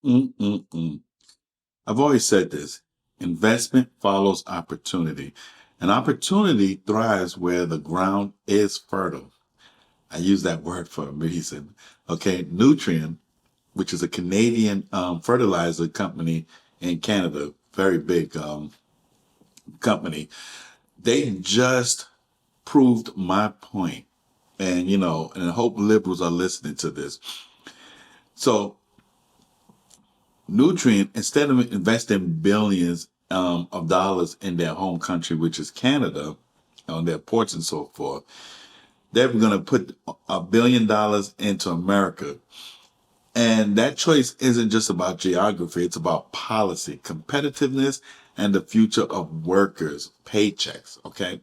Mm-mm-mm. I've always said this. Investment follows opportunity. And opportunity thrives where the ground is fertile. I use that word for a reason. Okay. Nutrien, which is a Canadian fertilizer company in Canada, very big company, they just proved my point. And, and I hope liberals are listening to this. So Nutrien, instead of investing billions of dollars in their home country, which is Canada, on their ports and so forth, they're going to put $1 billion into America. And that choice isn't just about geography. It's about policy, competitiveness, and the future of workers' paychecks. Okay.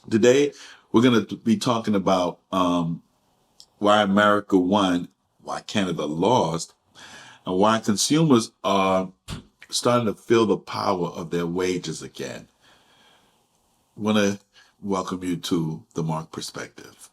Today, we're going to be talking about why America won, why Canada lost, and why consumers are starting to feel the power of their wages again. I want to welcome you to the Marc Perspective.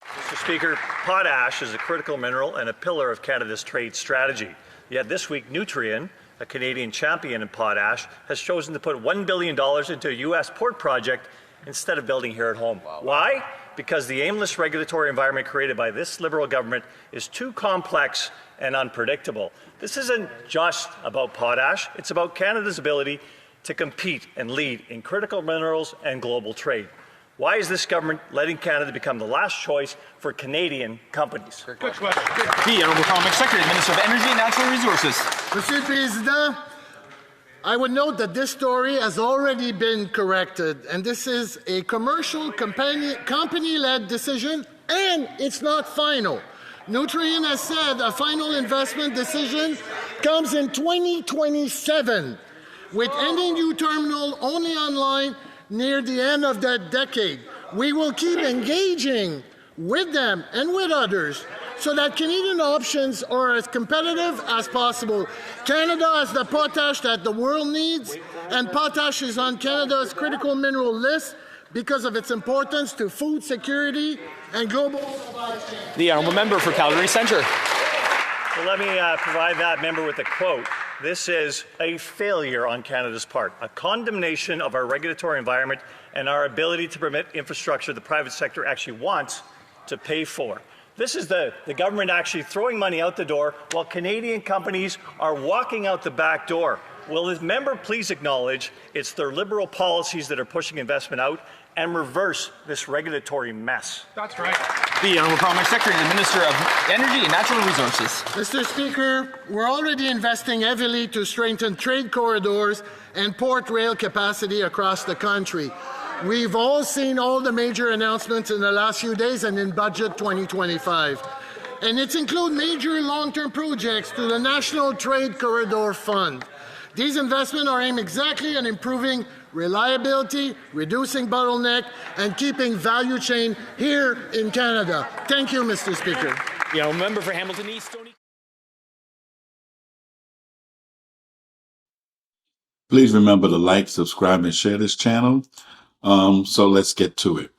Mr. Speaker, potash is a critical mineral and a pillar of Canada's trade strategy. Yet this week, Nutrien, a Canadian champion in potash, has chosen to put $1 billion into a U.S. port project instead of building here at home. Wow. Why? Because the aimless regulatory environment created by this Liberal government is too complex and unpredictable. This isn't just about potash, it's about Canada's ability to compete and lead in critical minerals and global trade. Why is this government letting Canada become the last choice for Canadian companies? Good question. The Honourable Economic Secretary, Minister of Energy and Natural Resources. Monsieur le Président, I would note that this story has already been corrected, and this is a commercial company-led decision, and it's not final. Nutrien has said a final investment decision comes in 2027, with any new terminal only online near the end of that decade. We will keep engaging with them and with others so that Canadian options are as competitive as possible. Canada has the potash that the world needs, and potash is on Canada's critical mineral list because of its importance to food security and global supply chain. The Honourable Member for Calgary Centre. Well, let me provide that member with a quote. This is a failure on Canada's part, a condemnation of our regulatory environment and our ability to permit infrastructure the private sector actually wants to pay for. This is the government actually throwing money out the door while Canadian companies are walking out the back door. Will this member please acknowledge it's their Liberal policies that are pushing investment out and reverse this regulatory mess? That's right. The Honourable Economic Secretary, the Minister of Energy and Natural Resources. Mr. Speaker, we're already investing heavily to strengthen trade corridors and port rail capacity across the country. We've all seen all the major announcements in the last few days and in Budget 2025. And it includes major long-term projects to the National Trade Corridor Fund. These investments are aimed exactly at improving reliability, reducing bottleneck, and keeping value chain here in Canada. Thank you, Mr. Speaker. The Honourable Member for Hamilton East, Tony. Please remember to like, subscribe, and share this channel. So let's get to it.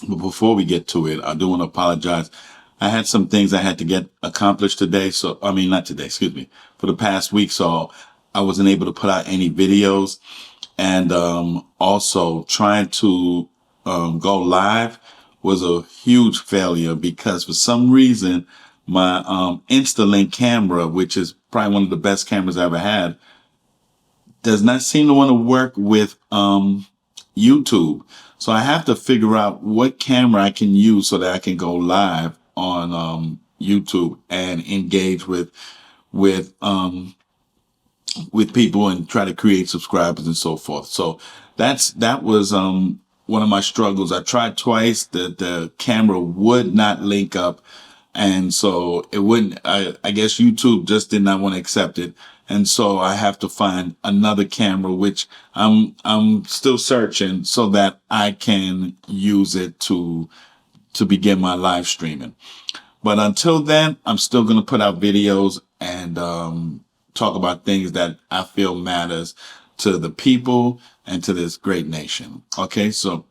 But before we get to it, I do want to apologize. I had some things I had to get accomplished today. Not today, excuse me, for the past week. So I wasn't able to put out any videos, and also trying to go live was a huge failure because for some reason my Instalink camera, which is probably one of the best cameras I ever had, does not seem to want to work with YouTube. So I have to figure out what camera I can use so that I can go live on YouTube and engage with people and try to create subscribers and so forth. So that was one of my struggles. I tried twice. The camera would not link up, and so it wouldn't. I guess YouTube just did not want to accept it, and so I have to find another camera, which I'm still searching so that I can use it to begin my live streaming. But until then, I'm still going to put out videos and talk about things that I feel matters to the people and to this great nation. Okay, so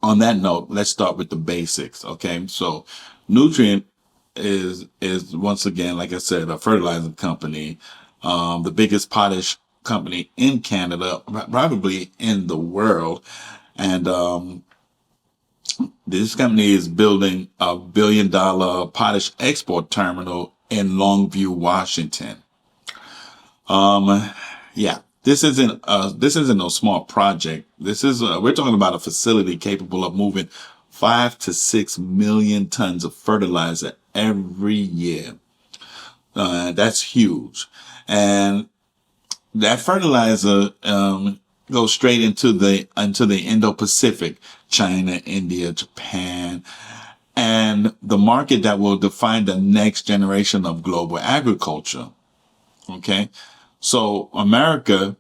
on that note, let's start with the basics. Okay. So Nutrien is once again, like I said, a fertilizer company, the biggest potash company in Canada, probably in the world. And, this company is building a $1 billion potash export terminal in Longview, Washington. Yeah, this isn't no small project. This is, we're talking about a facility capable of moving 5 to 6 million tons of fertilizer every year. That's huge. And that fertilizer, goes straight into the Indo Pacific, China, India, Japan, and the market that will define the next generation of global agriculture. Okay. So for America,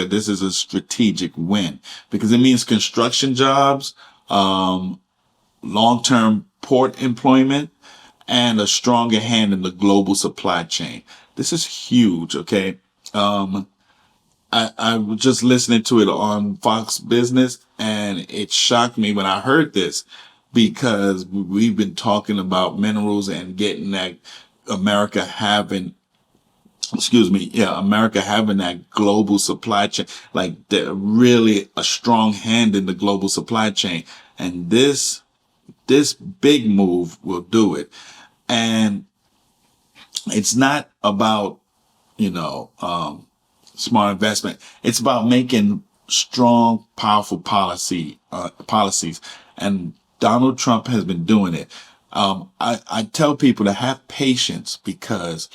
this is a strategic win because it means construction jobs, long-term port employment, and a stronger hand in the global supply chain. This is huge. Okay. I was just listening to it on Fox Business, and it shocked me when I heard this because we've been talking about minerals and getting that America having that global supply chain, like really a strong hand in the global supply chain. And this big move will do it. And it's not about, smart investment. It's about making strong, powerful policies. And Donald Trump has been doing it. I tell people to have patience because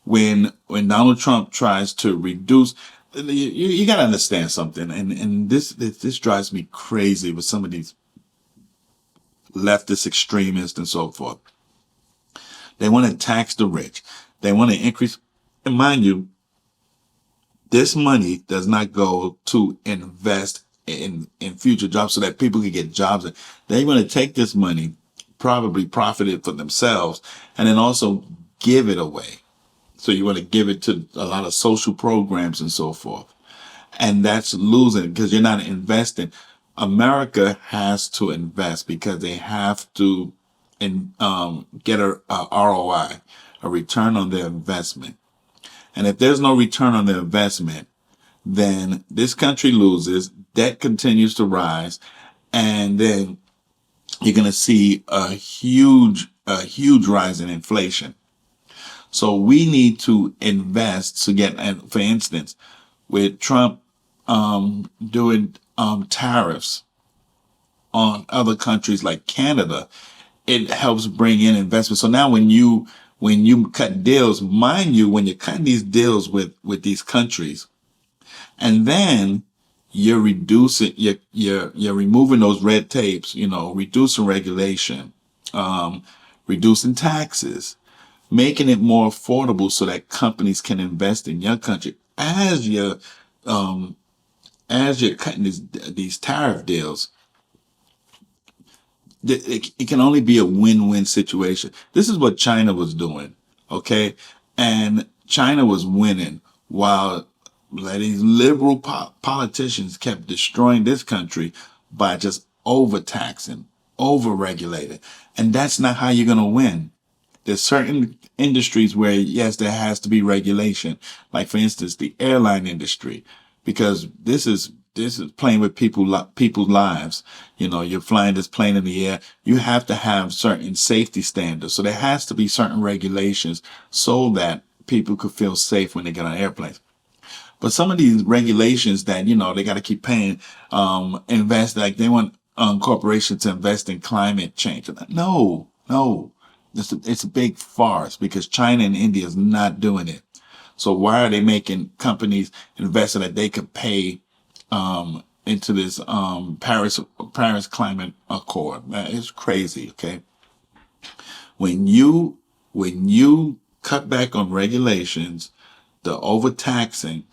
when Donald Trump tries to reduce, you got to understand something. And this drives me crazy with some of these leftist extremists and so forth. They want to tax the rich. They want to increase, and mind you, this money does not go to invest in future jobs so that people can get jobs. They're going to take this money, probably profit it for themselves, and then also give it away. So you want to give it to a lot of social programs and so forth. And that's losing because you're not investing. America has to invest because they have to get a ROI, a return on their investment. And if there's no return on the investment, then this country loses, debt continues to rise, and then you're going to see a huge rise in inflation. So we need to invest to get, and for instance, with Trump doing tariffs on other countries like Canada, it helps bring in investment. So now when you cut deals, mind you, when you're cutting these deals with these countries, and then you're reducing, you're removing those red tapes, reducing regulation, reducing taxes, making it more affordable so that companies can invest in your country as you're cutting these tariff deals. It can only be a win-win situation. This is what China was doing, okay? And China was winning while these liberal politicians kept destroying this country by just overtaxing, overregulating. And that's not how you're going to win. There's certain industries where, yes, there has to be regulation. Like, for instance, the airline industry, because this is playing with people's lives. You're flying this plane in the air. You have to have certain safety standards. So there has to be certain regulations so that people could feel safe when they get on airplanes. But some of these regulations that, they got to keep paying, invest, like they want corporations to invest in climate change. No. It's a big farce because China and India is not doing it. So why are they making companies invest so that they could pay into this Paris Climate Accord? Man, it's crazy. Okay, when you cut back on regulations, the overtaxing,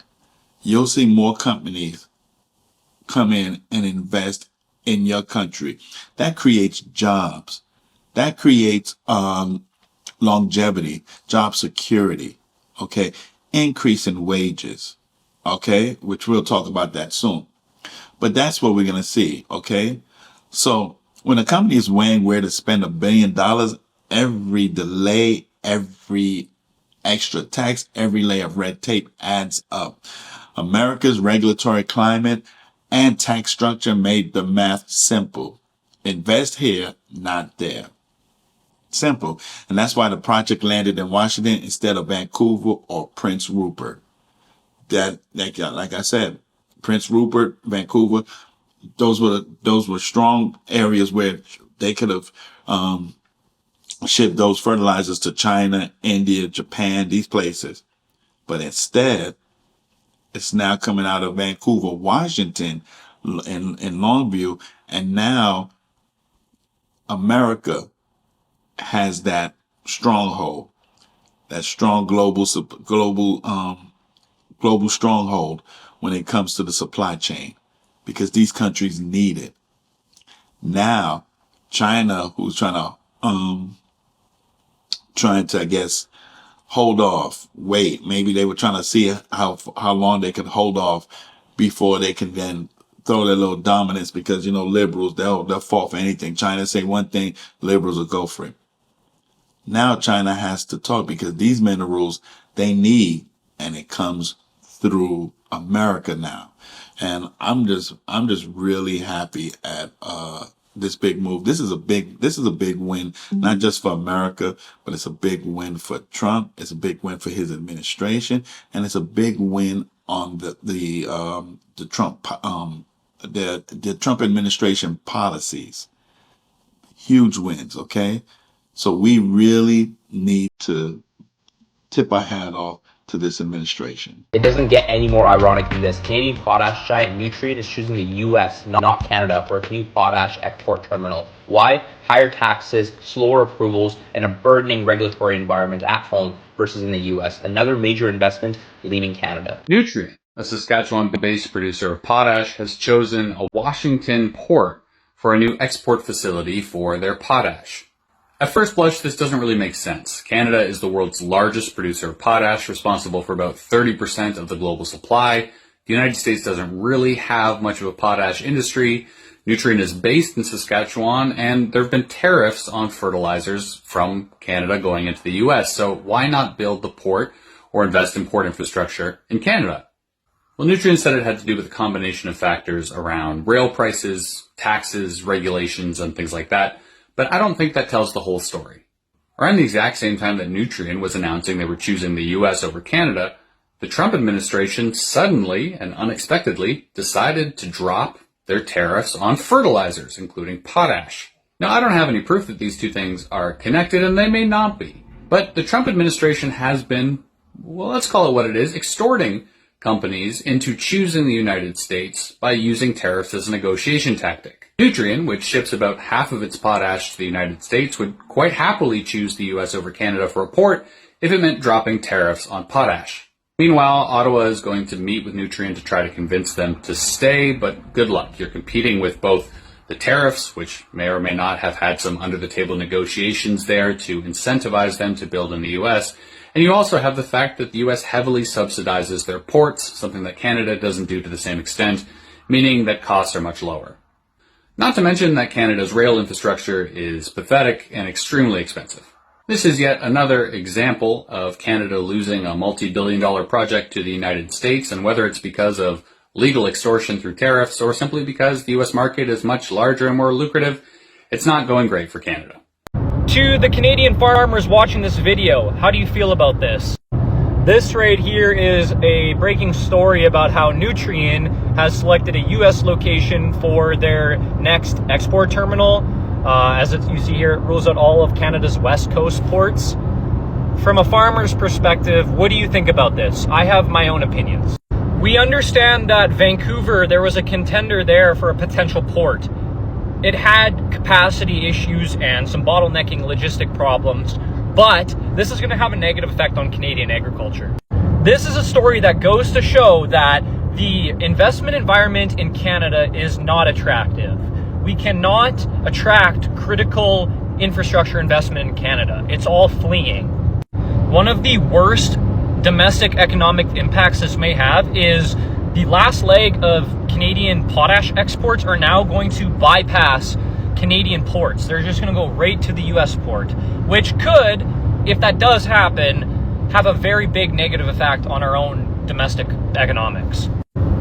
you'll see more companies come in and invest in your country. That creates jobs. That creates longevity, job security. Okay, increase in wages. Okay, which we'll talk about that soon. But that's what we're going to see. Okay. So when a company is weighing where to spend $1 billion, every delay, every extra tax, every layer of red tape adds up. America's regulatory climate and tax structure made the math simple. Invest here, not there. Simple. And that's why the project landed in Washington instead of Vancouver or Prince Rupert. Like I said, Prince Rupert, Vancouver, those were strong areas where they could have shipped those fertilizers to China, India, Japan, these places. But instead, it's now coming out of Vancouver, Washington, in Longview, and now America has that stronghold, that strong global stronghold when it comes to the supply chain, because these countries need it. Now, China, who's trying to, I guess, hold off, wait. Maybe they were trying to see how long they could hold off before they can then throw their little dominance, because, liberals, they'll fall for anything. China say one thing, liberals will go for it. Now China has to talk, because these minerals they need, and it comes through America now. And I'm just really happy at, this big move. This is a big win, not just for America, but it's a big win for Trump. It's a big win for his administration, and it's a big win on the Trump administration policies. Huge wins. Okay. So we really need to tip our hat off to this administration. It doesn't get any more ironic than this. Canadian potash giant Nutrien is choosing the US, not Canada, for a new potash export terminal. Why? Higher taxes, slower approvals, and a burdening regulatory environment at home versus in the US. Another major investment leaving Canada. Nutrien, a Saskatchewan-based producer of potash, has chosen a Washington port for a new export facility for their potash. At first blush, this doesn't really make sense. Canada is the world's largest producer of potash, responsible for about 30% of the global supply. The United States doesn't really have much of a potash industry. Nutrien is based in Saskatchewan, and there have been tariffs on fertilizers from Canada going into the US, so why not build the port or invest in port infrastructure in Canada? Well, Nutrien said it had to do with a combination of factors around rail prices, taxes, regulations, and things like that. But I don't think that tells the whole story. Around the exact same time that Nutrien was announcing they were choosing the US over Canada, the Trump administration suddenly and unexpectedly decided to drop their tariffs on fertilizers, including potash. Now, I don't have any proof that these two things are connected, and they may not be. But the Trump administration has been, well, let's call it what it is, extorting companies into choosing the United States by using tariffs as a negotiation tactic. Nutrien, which ships about half of its potash to the United States, would quite happily choose the US over Canada for a port if it meant dropping tariffs on potash. Meanwhile, Ottawa is going to meet with Nutrien to try to convince them to stay, but good luck. You're competing with both the tariffs, which may or may not have had some under-the-table negotiations there to incentivize them to build in the US, and you also have the fact that the US heavily subsidizes their ports, something that Canada doesn't do to the same extent, meaning that costs are much lower. Not to mention that Canada's rail infrastructure is pathetic and extremely expensive. This is yet another example of Canada losing a multi-billion-dollar project to the United States, and whether it's because of legal extortion through tariffs or simply because the US market is much larger and more lucrative, it's not going great for Canada. To the Canadian farmers watching this video, how do you feel about this? This right here is a breaking story about how Nutrien has selected a US location for their next export terminal. You see here, it rules out all of Canada's West Coast ports. From a farmer's perspective, what do you think about this? I have my own opinions. We understand that Vancouver, there was a contender there for a potential port. It had capacity issues and some bottlenecking logistic problems, but this is going to have a negative effect on Canadian agriculture. This is a story that goes to show that the investment environment in Canada is not attractive. We cannot attract critical infrastructure investment in Canada. It's all fleeing. One of the worst domestic economic impacts this may have is the last leg of Canadian potash exports are now going to bypass Canadian ports. They're just going to go right to the US port, which could, if that does happen, have a very big negative effect on our own domestic economics.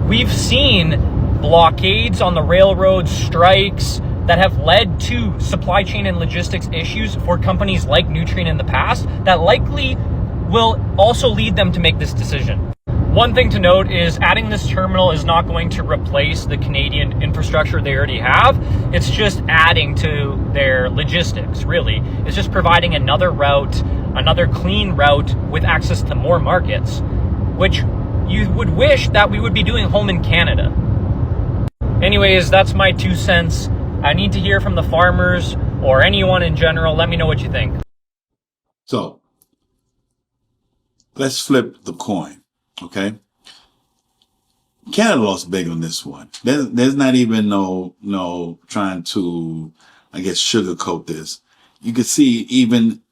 We've seen blockades on the railroad, strikes that have led to supply chain and logistics issues for companies like Nutrien in the past that likely will also lead them to make this decision. One thing to note is adding this terminal is not going to replace the Canadian infrastructure they already have. It's just adding to their logistics, really. It's just providing another route, another clean route with access to more markets, which you would wish that we would be doing home in Canada. Anyways, that's my 2 cents. I need to hear from the farmers or anyone in general. Let me know what you think. So let's flip the coin, okay? Canada lost big on this one. There's not even no trying to, I guess, sugarcoat this. You can see even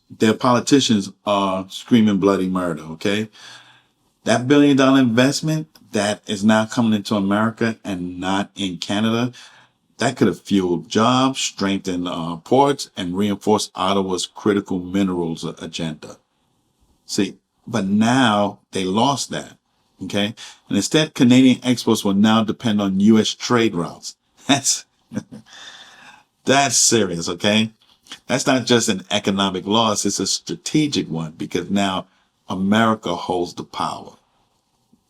their politicians are screaming bloody murder, okay? That $1 billion investment that is now coming into America and not in Canada, that could have fueled jobs, strengthened ports, and reinforced Ottawa's critical minerals agenda. See, but now they lost that, okay? And instead, Canadian exports will now depend on U.S. trade routes. That's serious, okay? That's not just an economic loss, it's a strategic one, because now America holds the power.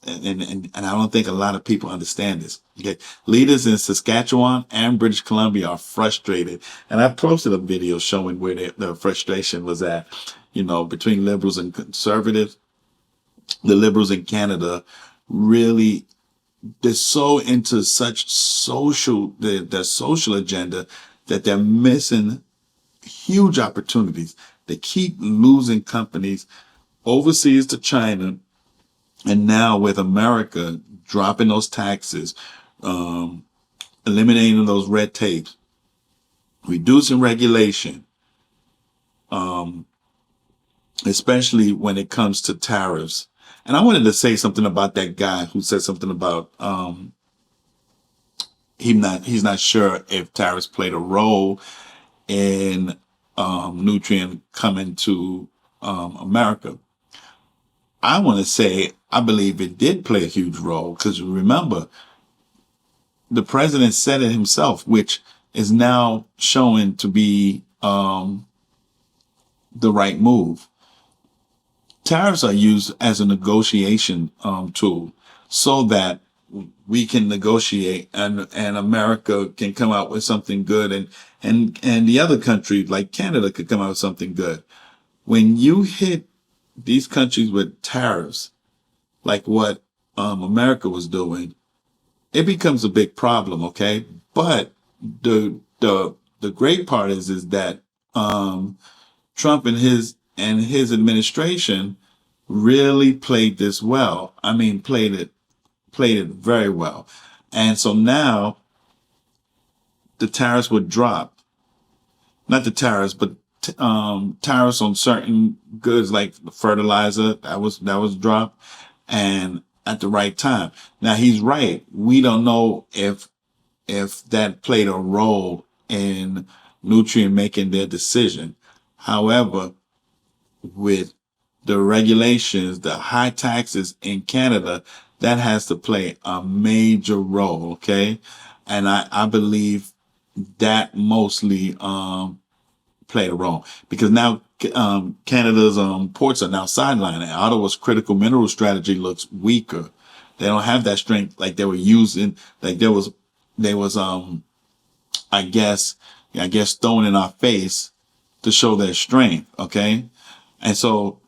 And I don't think a lot of people understand this. Okay. Leaders in Saskatchewan and British Columbia are frustrated. And I posted a video showing where their frustration was at, between liberals and conservatives. The liberals in Canada really, they're so into their social agenda that they're missing huge opportunities. They keep losing companies overseas to China. And now with America dropping those taxes, eliminating those red tapes, reducing regulation, especially when it comes to tariffs. And I wanted to say something about that guy who said something about he's not sure if tariffs played a role in Nutrien coming to America. I want to say I believe it did play a huge role, because remember, the president said it himself, which is now showing to be the right move. Tariffs are used as a negotiation tool so that we can negotiate and America can come out with something good, and the other country like Canada could come out with something good. When you hit these countries with tariffs, like what America was doing, it becomes a big problem, okay? But the great part is that Trump and his administration really played this well. I mean, played it very well. And so now the tariffs would drop. Not the tariffs, but tariffs on certain goods like fertilizer, that was dropped, and at the right time. Now he's right. We don't know if that played a role in Nutrien making their decision. However, with the regulations, the high taxes in Canada, that has to play a major role, okay? And I believe that mostly played a role, because now Canada's ports are now sidelining. Ottawa's critical mineral strategy looks weaker. They don't have that strength like they were using. Like there was I guess thrown in our face to show their strength. Okay, and so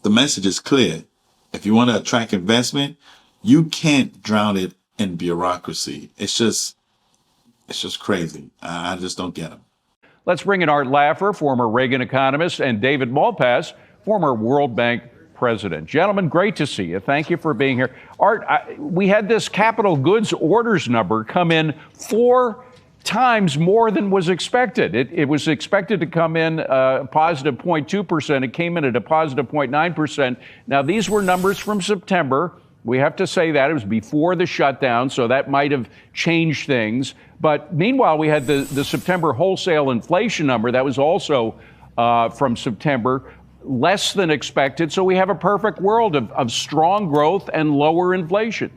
the message is clear. If you want to attract investment, you can't drown it in bureaucracy. It's just crazy. I just don't get them. Let's bring in Art Laffer, former Reagan economist, and David Malpass, former World Bank president. Gentlemen, great to see you. Thank you for being here. Art, we had this capital goods orders number come in 4 times more than was expected. It was expected to come in positive 0.2%. It came in at a positive 0.9%. Now, these were numbers from September. We have to say that. It was before the shutdown, so that might have changed things. But meanwhile, we had the September wholesale inflation number. That was also from September, less than expected. So we have a perfect world of strong growth and lower inflation.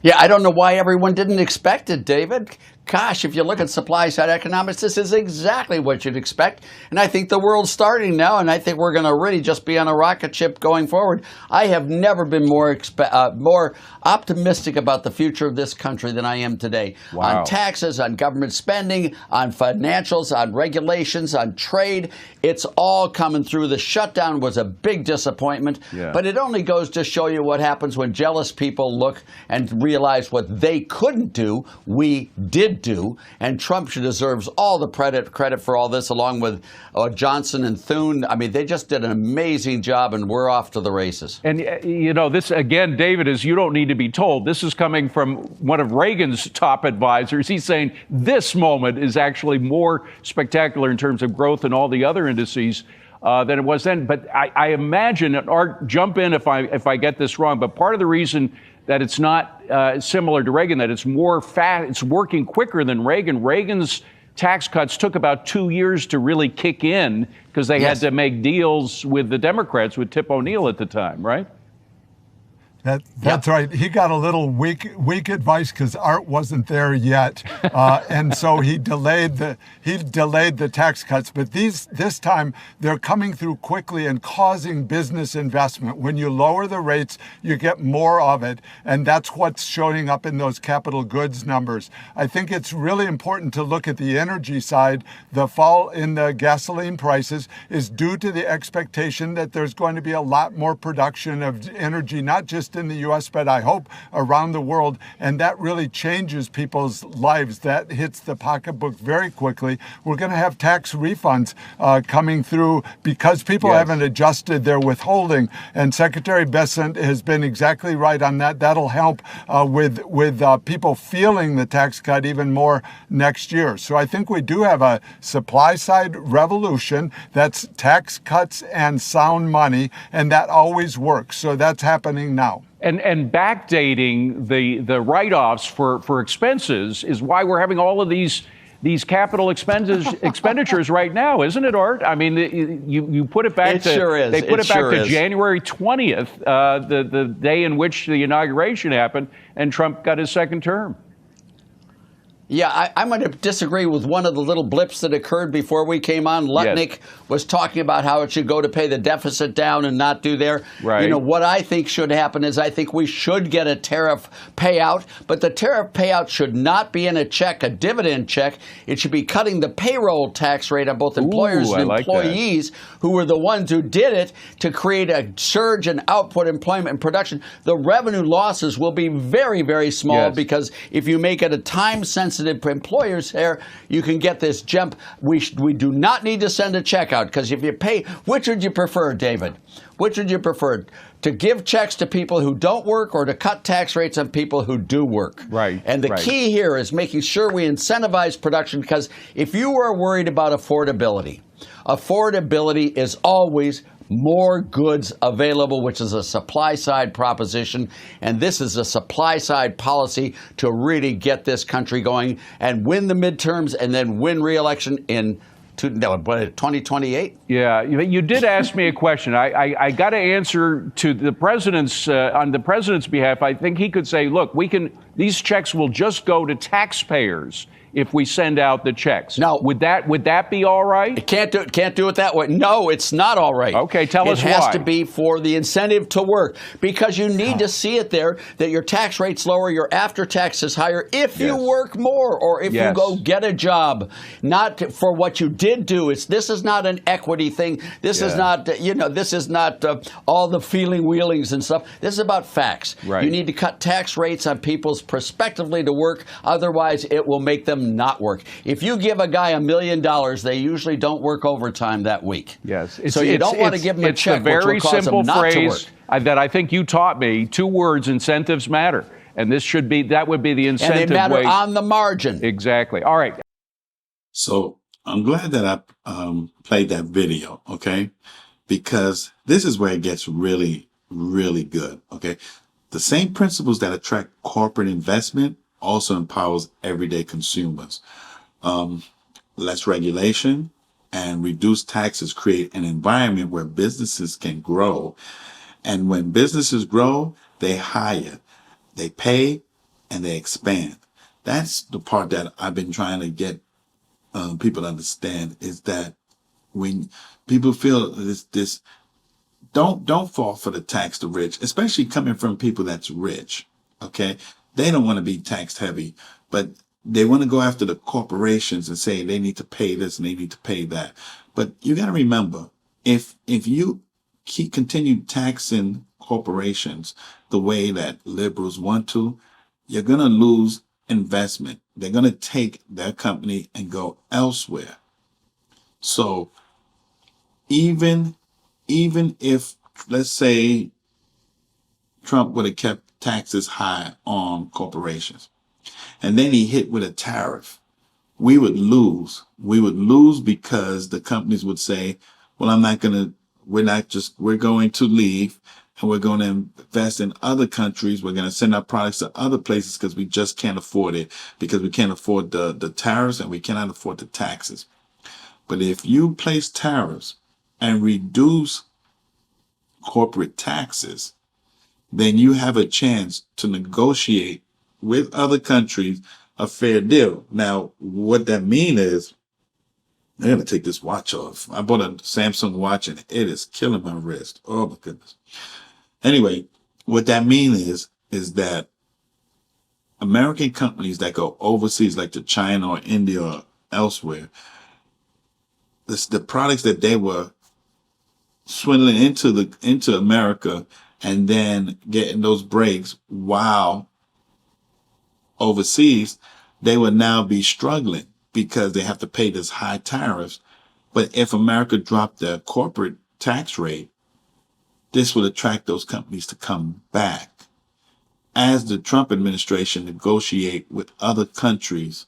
Yeah, I don't know why everyone didn't expect it, David. Gosh, if you look at supply-side economics, this is exactly what you'd expect. And I think the world's starting now, and I think we're going to really just be on a rocket ship going forward. I have never been more optimistic about the future of this country than I am today. Wow. On taxes, on government spending, on financials, on regulations, on trade. It's all coming through. The shutdown was a big disappointment, but it only goes to show you what happens when jealous people look and realize what they couldn't do, we did do, and Trump deserves all the credit for all this, along with Johnson and Thune. I mean, they just did an amazing job, and we're off to the races. And, you know, this, again, David, is you don't need to be told. This is coming from one of Reagan's top advisors. He's saying this moment is actually more spectacular in terms of growth than all the other indices than it was then. But I imagine, Art, jump in if I get this wrong, but part of the reason that it's not similar to Reagan, that it's more fast, it's working quicker than Reagan. Reagan's tax cuts took about 2 years to really kick in because they had to make deals with the Democrats, with Tip O'Neill at the time, right? That's right. He got a little weak advice because Art wasn't there yet, and so he delayed the tax cuts. But this time they're coming through quickly and causing business investment. When you lower the rates, you get more of it, and that's what's showing up in those capital goods numbers. I think it's really important to look at the energy side. The fall in the gasoline prices is due to the expectation that there's going to be a lot more production of energy, not just in the U.S., but I hope around the world, and that really changes people's lives. That hits the pocketbook very quickly. We're going to have tax refunds coming through because people haven't adjusted their withholding, and Secretary Bessent has been exactly right on that. That'll help with people feeling the tax cut even more next year. So I think we do have a supply side revolution. That's tax cuts and sound money, and that always works. So that's happening now. And backdating the write-offs for expenses is why we're having all of these capital expenditures right now, isn't it, Art? I mean, you put it back they put it back to January 20th, the day in which the inauguration happened, and Trump got his second term. Yeah, I'm going to disagree with one of the little blips that occurred before we came on. Lutnick was talking about how it should go to pay the deficit down and not do there. Right. You know, what I think should happen is I think we should get a tariff payout, but the tariff payout should not be in a check, a dividend check. It should be cutting the payroll tax rate on both employers and employees who were the ones who did it to create a surge in output, employment, and production. The revenue losses will be very, very small because if you make it a time-sensitive employers here, you can get this jump. We do not need to send a check out because if you pay, which would you prefer, David? Which would you prefer? To give checks to people who don't work or to cut tax rates on people who do work? Right. And the key here is making sure we incentivize production, because if you are worried about affordability is always more goods available, which is a supply-side proposition, and this is a supply-side policy to really get this country going and win the midterms and then win re-election in 2028? Yeah, you did ask me a question. I got to answer to the president's on the president's behalf. I think he could say, look, these checks will just go to taxpayers if we send out the checks. Now, would that be all right? It can't do it that way. No, it's not all right. Okay, tell us why. It has to be for the incentive to work, because you need to see it there that your tax rate's lower, your after tax is higher if you work more or if you go get a job, not for what you did do. This is not an equity thing. This is not this is not all the feeling wheelings and stuff. This is about facts. Right. You need to cut tax rates on people's prospectively to work. Otherwise, it will make them not work. If you give a guy $1 million, they usually don't work overtime that week. Yes. So you don't want to give them a check, which will cause them not to work. It's a very simple phrase that I think you taught me. 2 words: incentives matter. And that would be the incentive way. And they matter on the margin. Exactly. All right. So I'm glad that I played that video, okay? Because this is where it gets really, really good. Okay. The same principles that attract corporate investment also empowers everyday consumers. Less regulation and reduced taxes create an environment where businesses can grow. And when businesses grow, they hire, they pay, and they expand. That's the part that I've been trying to get people to understand, is that when people feel this, don't fall for the tax the rich, especially coming from people that's rich. Okay. They don't want to be taxed heavy, but they want to go after the corporations and say they need to pay this and they need to pay that. But you got to remember, if you continue taxing corporations the way that liberals want to, you're going to lose investment. They're going to take their company and go elsewhere. So even if, let's say, Trump would have kept taxes high on corporations, and then he hit with a tariff, we would lose. We would lose because the companies would say, well, we're going to leave and we're going to invest in other countries. We're going to send our products to other places because we just can't afford it, because we can't afford the tariffs and we cannot afford the taxes. But if you place tariffs and reduce corporate taxes, then you have a chance to negotiate with other countries a fair deal. Now, what that means is, I'm going to take this watch off. I bought a Samsung watch and it is killing my wrist. Oh my goodness. Anyway, what that means is that American companies that go overseas, like to China or India or elsewhere, the products that they were swindling into America and then getting those breaks while overseas, they would now be struggling because they have to pay this high tariffs. But if America dropped their corporate tax rate, this would attract those companies to come back. As the Trump administration negotiate with other countries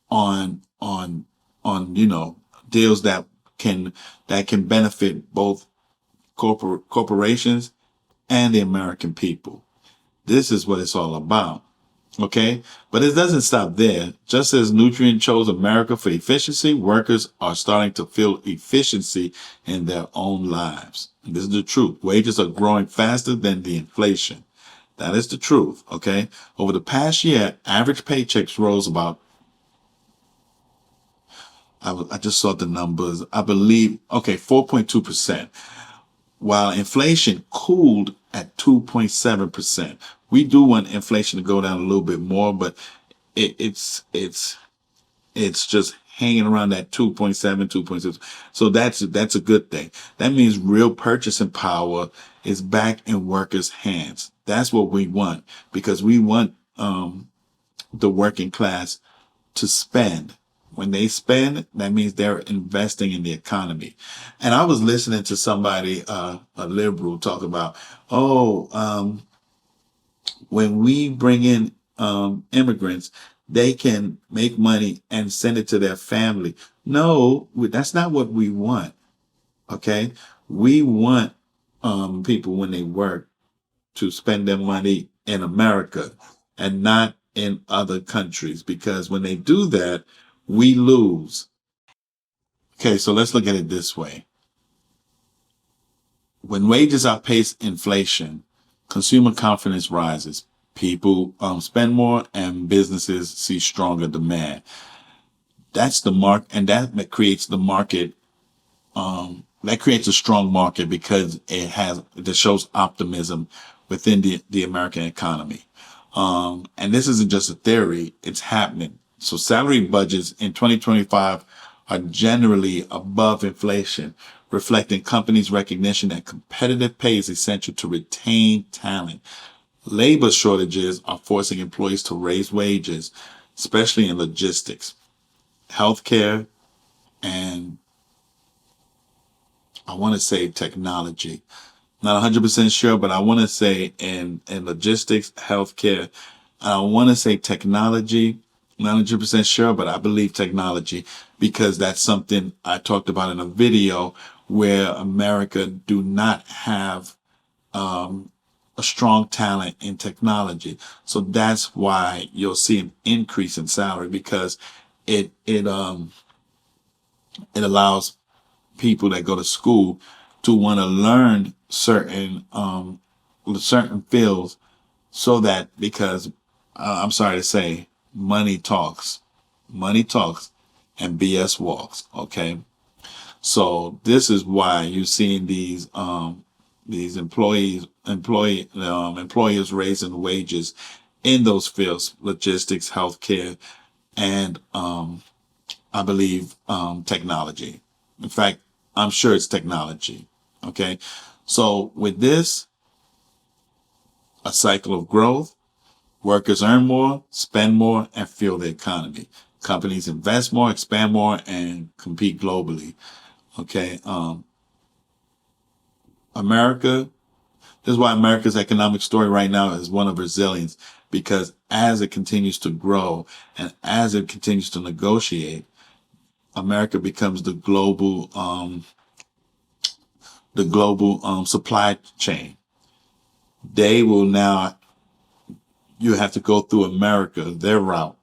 on deals that can benefit both corporations and the American people. This is what it's all about. Okay. But it doesn't stop there. Just as Nutrien chose America for efficiency, workers are starting to feel efficiency in their own lives. And this is the truth. Wages are growing faster than the inflation. That is the truth. Okay. Over the past year, average paychecks rose about, I just saw the numbers, I believe, 4.2%, while inflation cooled at 2.7%. We do want inflation to go down a little bit more, but it's just hanging around that 2.7, 2.6. So that's a good thing. That means real purchasing power is back in workers' hands. That's what we want, because we want the working class to spend. When they spend, that means they're investing in the economy. And I was listening to somebody, a liberal, talk about, when we bring in immigrants, they can make money and send it to their family. No, that's not what we want. Okay. We want people, when they work, to spend their money in America and not in other countries, because when they do that, we lose. Okay, so let's look at it this way. When wages outpace inflation, consumer confidence rises. People spend more and businesses see stronger demand. That's the mark, and that creates the market. That creates a strong market because it shows optimism within the American economy. And this isn't just a theory, it's happening. So salary budgets in 2025 are generally above inflation, reflecting companies' recognition that competitive pay is essential to retain talent. Labor shortages are forcing employees to raise wages, especially in logistics, healthcare, and I want to say technology. Not 100% sure, but I want to say in logistics, healthcare, and I want to say technology. Not 100% sure, but I believe technology, because that's something I talked about in a video where America do not have a strong talent in technology. So that's why you'll see an increase in salary, because it allows people that go to school to want to learn certain fields, so that, because I'm sorry to say, money talks, and BS walks. Okay, so this is why you're seeing these employers raising wages in those fields: logistics, healthcare, and I believe technology. In fact, I'm sure it's technology. Okay, so with this, a cycle of growth. Workers earn more, spend more, and fuel the economy. Companies invest more, expand more, and compete globally. Okay, America. This is why America's economic story right now is one of resilience, because as it continues to grow and as it continues to negotiate, America becomes the global supply chain. They will now, you have to go through America, their route,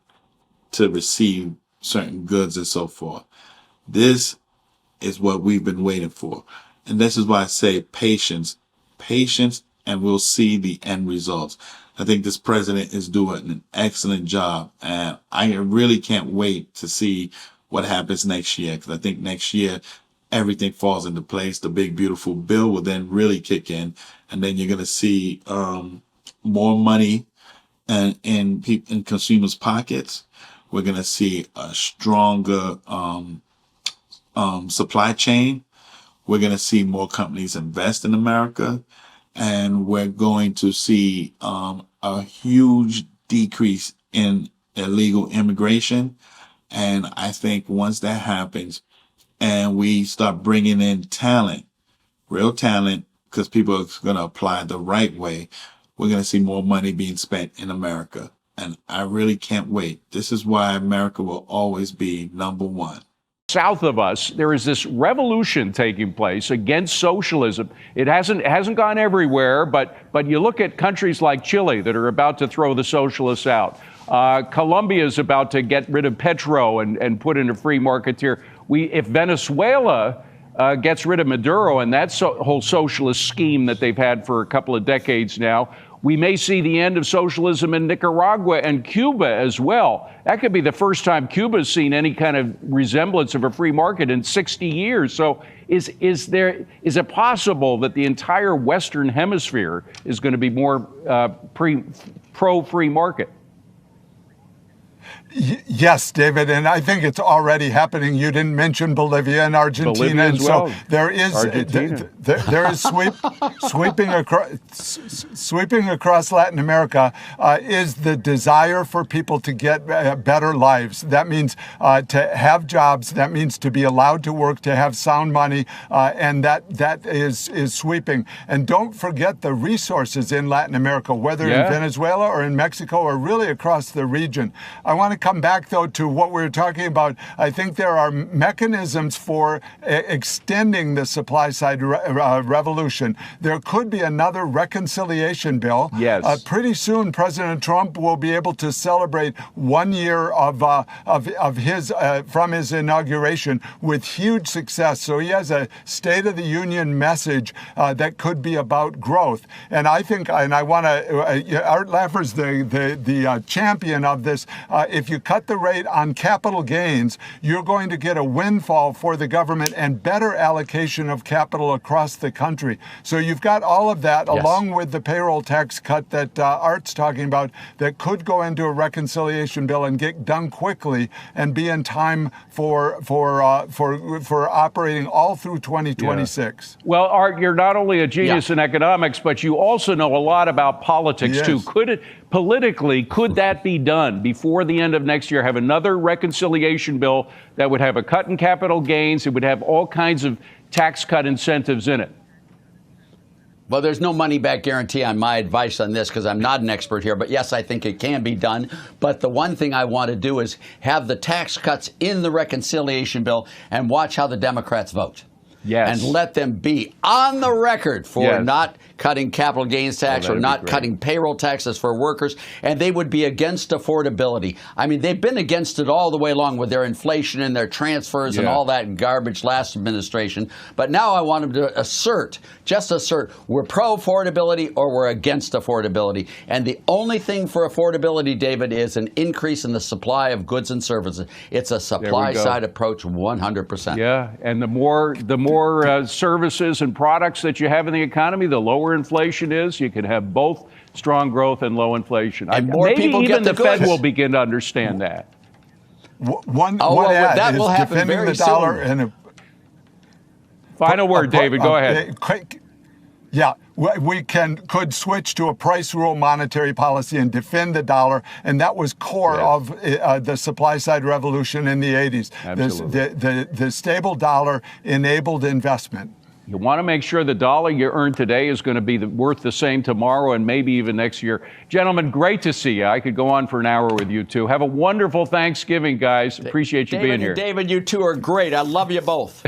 to receive certain goods and so forth. This is what we've been waiting for. And this is why I say patience, and we'll see the end results. I think this president is doing an excellent job, and I really can't wait to see what happens next year, because I think next year everything falls into place. The big, beautiful bill will then really kick in, and then you're going to see more money in consumers' pockets. We're going to see a stronger supply chain. We're going to see more companies invest in America, and we're going to see a huge decrease in illegal immigration. And I think once that happens and we start bringing in talent, real talent, because people are going to apply the right way, we're going to see more money being spent in America. And I really can't wait. This is why America will always be number one. South of us, there is this revolution taking place against socialism. It hasn't gone everywhere, but you look at countries like Chile that are about to throw the socialists out. Colombia is about to get rid of Petro and put in a free market here. If Venezuela gets rid of Maduro and that whole socialist scheme that they've had for a couple of decades now, we may see the end of socialism in Nicaragua and Cuba as well. That could be the first time Cuba's seen any kind of resemblance of a free market in 60 years. So is it possible that the entire Western Hemisphere is going to be more pro-free market? Yes, David, and I think it's already happening. You didn't mention Bolivia and Argentina, and so there is sweeping across Latin America is the desire for people to get better lives. That means to have jobs. That means to be allowed to work, to have sound money, and that is sweeping. And don't forget the resources in Latin America, whether in Venezuela or in Mexico or really across the region. I want to come back, though, to what we were talking about. I think there are mechanisms for extending the supply side revolution. There could be another reconciliation bill. Yes. Pretty soon, President Trump will be able to celebrate 1 year of his from his inauguration with huge success. So he has a State of the Union message that could be about growth. And I think, and I want to, Art Laffer's the champion of this. If you cut the rate on capital gains, you're going to get a windfall for the government and better allocation of capital across the country. So you've got all of that, along with the payroll tax cut that Art's talking about, that could go into a reconciliation bill and get done quickly and be in time for operating all through 2026. Yeah. Well, Art, you're not only a genius in economics, but you also know a lot about politics too. Politically, could that be done before the end of next year? Have another reconciliation bill that would have a cut in capital gains. It would have all kinds of tax cut incentives in it. Well, there's no money back guarantee on my advice on this because I'm not an expert here. But yes, I think it can be done. But the one thing I want to do is have the tax cuts in the reconciliation bill and watch how the Democrats vote. Yes. And let them be on the record for not cutting capital gains tax or not cutting payroll taxes for workers, and they would be against affordability. I mean, they've been against it all the way along with their inflation and their transfers and all that garbage last administration. But now I want them to assert, we're pro-affordability or we're against affordability. And the only thing for affordability, David, is an increase in the supply of goods and services. It's a supply-side approach 100%. Yeah, and the more services and products that you have in the economy, the lower inflation is. You can have both strong growth and low inflation. And more maybe people even get the Fed will begin to understand that. One ad is defending the dollar and final word, David. Go ahead. Yeah, we could switch to a price rule monetary policy and defend the dollar, and that was core of the supply side revolution in the 80s. The stable dollar enabled investment. You want to make sure the dollar you earn today is going to be worth the same tomorrow and maybe even next year. Gentlemen, great to see you. I could go on for an hour with you two. Have a wonderful Thanksgiving, guys. Appreciate you being here. David, you two are great. I love you both.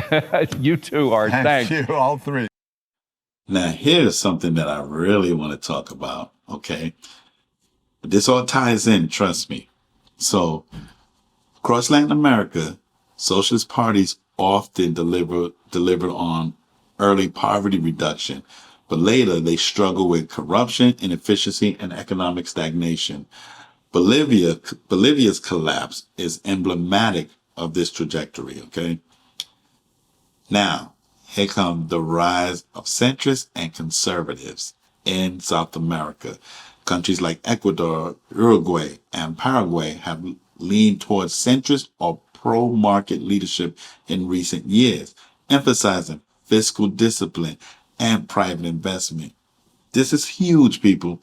You too, Art. Thanks. Thank you, all three. Now, here's something that I really want to talk about, okay? This all ties in, trust me. So, across Latin America, socialist parties often delivered on early poverty reduction, but later they struggle with corruption, inefficiency, and economic stagnation. Bolivia's collapse is emblematic of this trajectory, okay? Now, here comes the rise of centrists and conservatives in South America. Countries like Ecuador, Uruguay, and Paraguay have leaned towards centrist or pro-market leadership in recent years, emphasizing fiscal discipline and private investment. This is huge, people.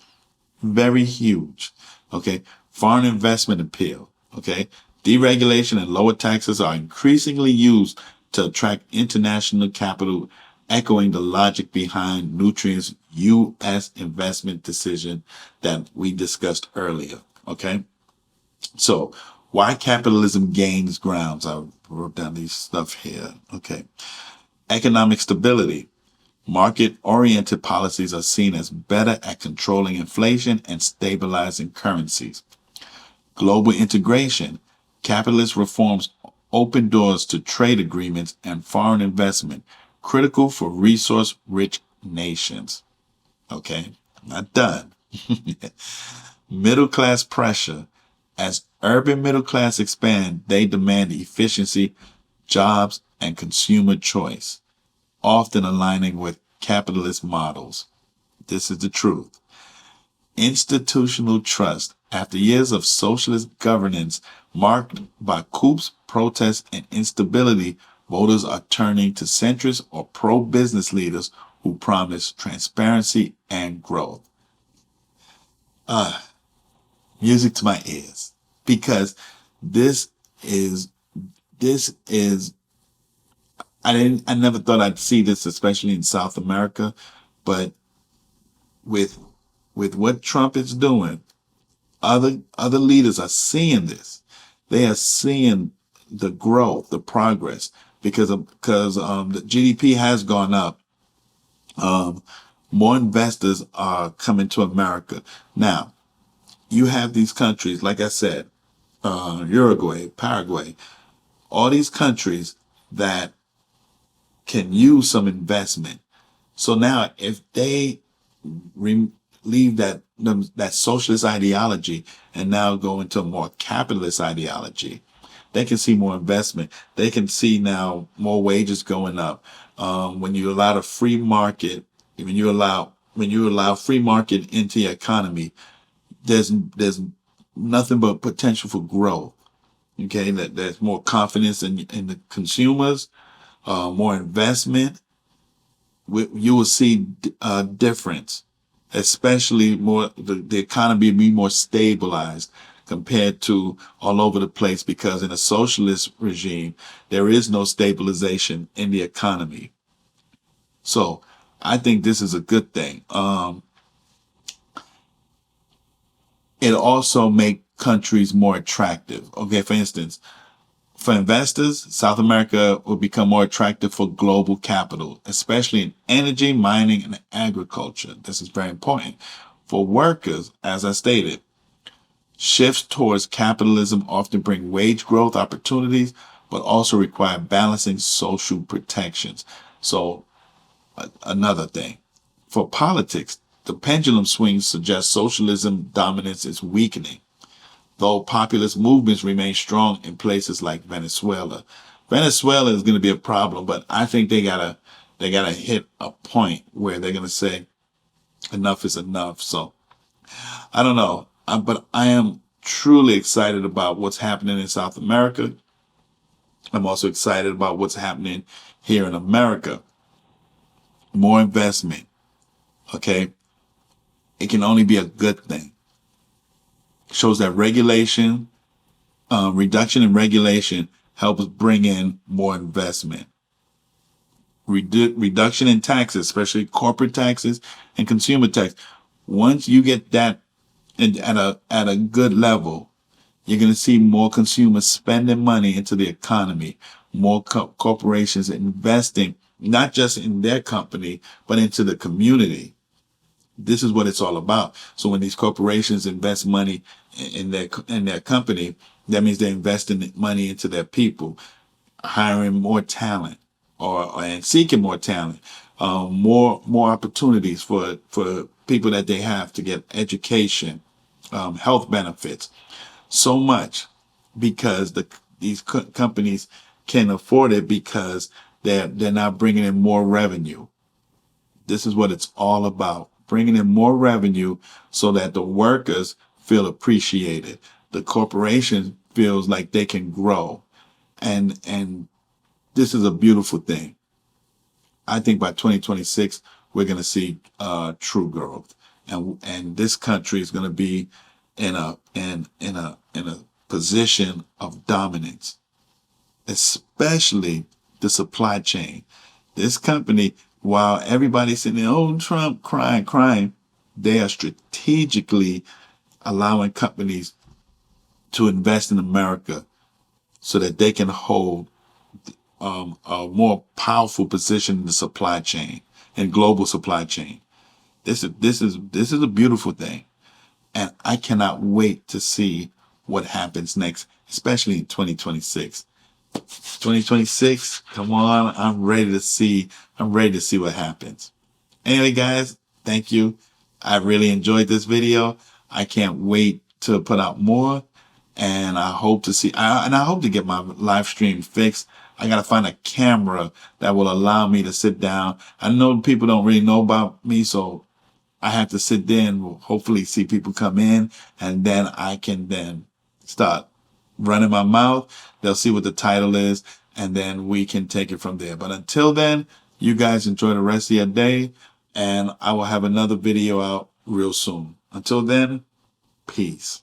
Very huge. Okay. Foreign investment appeal. Okay. Deregulation and lower taxes are increasingly used to attract international capital, echoing the logic behind Nutrien's U.S. investment decision that we discussed earlier. Okay. So why capitalism gains grounds? I wrote down these stuff here. Okay. Economic stability. Market-oriented policies are seen as better at controlling inflation and stabilizing currencies. Global integration. Capitalist reforms open doors to trade agreements and foreign investment, critical for resource-rich nations. Okay, I'm not done. Middle-class pressure. As urban middle class expand, they demand efficiency, jobs, and consumer choice, often aligning with capitalist models. This is the truth. Institutional trust. After years of socialist governance marked by coups, protests, and instability, voters are turning to centrist or pro-business leaders who promise transparency and growth. Music to my ears, because this is, I never thought I'd see this, especially in South America, but with what Trump is doing, other leaders are seeing this. They are seeing the growth, the progress, because the GDP has gone up. More investors are coming to America. Now, you have these countries, like I said, Uruguay, Paraguay, all these countries that can use some investment. So now, if they leave that socialist ideology and now go into a more capitalist ideology, they can see more investment. They can see now more wages going up. When you allow the free market, when you allow free market into your economy, there's nothing but potential for growth. Okay, there's more confidence in the consumers, more investment. You will see a difference, especially more the economy be more stabilized compared to all over the place, because in a socialist regime there is no stabilization in the economy. So I think this is a good thing. It also make countries more attractive. Okay, for instance, For investors, South America will become more attractive for global capital, especially in energy, mining, and agriculture. This is very important. For workers, as I stated, shifts towards capitalism often bring wage growth opportunities, but also require balancing social protections. So, another thing. For politics, the pendulum swings suggest socialism dominance is weakening, though populist movements remain strong in places like Venezuela. Venezuela is going to be a problem, but I think they gotta hit a point where they're going to say enough is enough. So I don't know, but I am truly excited about what's happening in South America. I'm also excited about what's happening here in America. More investment. Okay. It can only be a good thing. Shows that regulation, reduction in regulation helps bring in more investment. Reduction in taxes, especially corporate taxes and consumer tax. Once you get that at a good level, you're going to see more consumers spending money into the economy, more corporations investing, not just in their company, but into the community. This is what it's all about. So when these corporations invest money in their company, that means they're investing money into their people, hiring more talent and seeking more talent, more opportunities for people that they have to get education, health benefits, so much because these companies can afford it because they're not bringing in more revenue. This is what it's all about. Bringing in more revenue so that the workers feel appreciated. The corporation feels like they can grow. And this is a beautiful thing. I think by 2026, we're going to see true growth. And this country is going to be in a position of dominance, especially the supply chain. This company, while everybody's sitting there, oh, Trump, crying, they are strategically allowing companies to invest in America so that they can hold a more powerful position in the supply chain and global supply chain. This is a beautiful thing. And I cannot wait to see what happens next, especially in 2026. 2026, come on, I'm ready to see what happens. Anyway, guys, thank you. I really enjoyed this video. I can't wait to put out more, and I hope to get my live stream fixed. I gotta find a camera that will allow me to sit down. I know people don't really know about me, so I have to sit there and hopefully see people come in, and then I can then start running my mouth. They'll see what the title is, and then we can take it from there. But until then, you guys enjoy the rest of your day, and I will have another video out real soon. Until then, peace.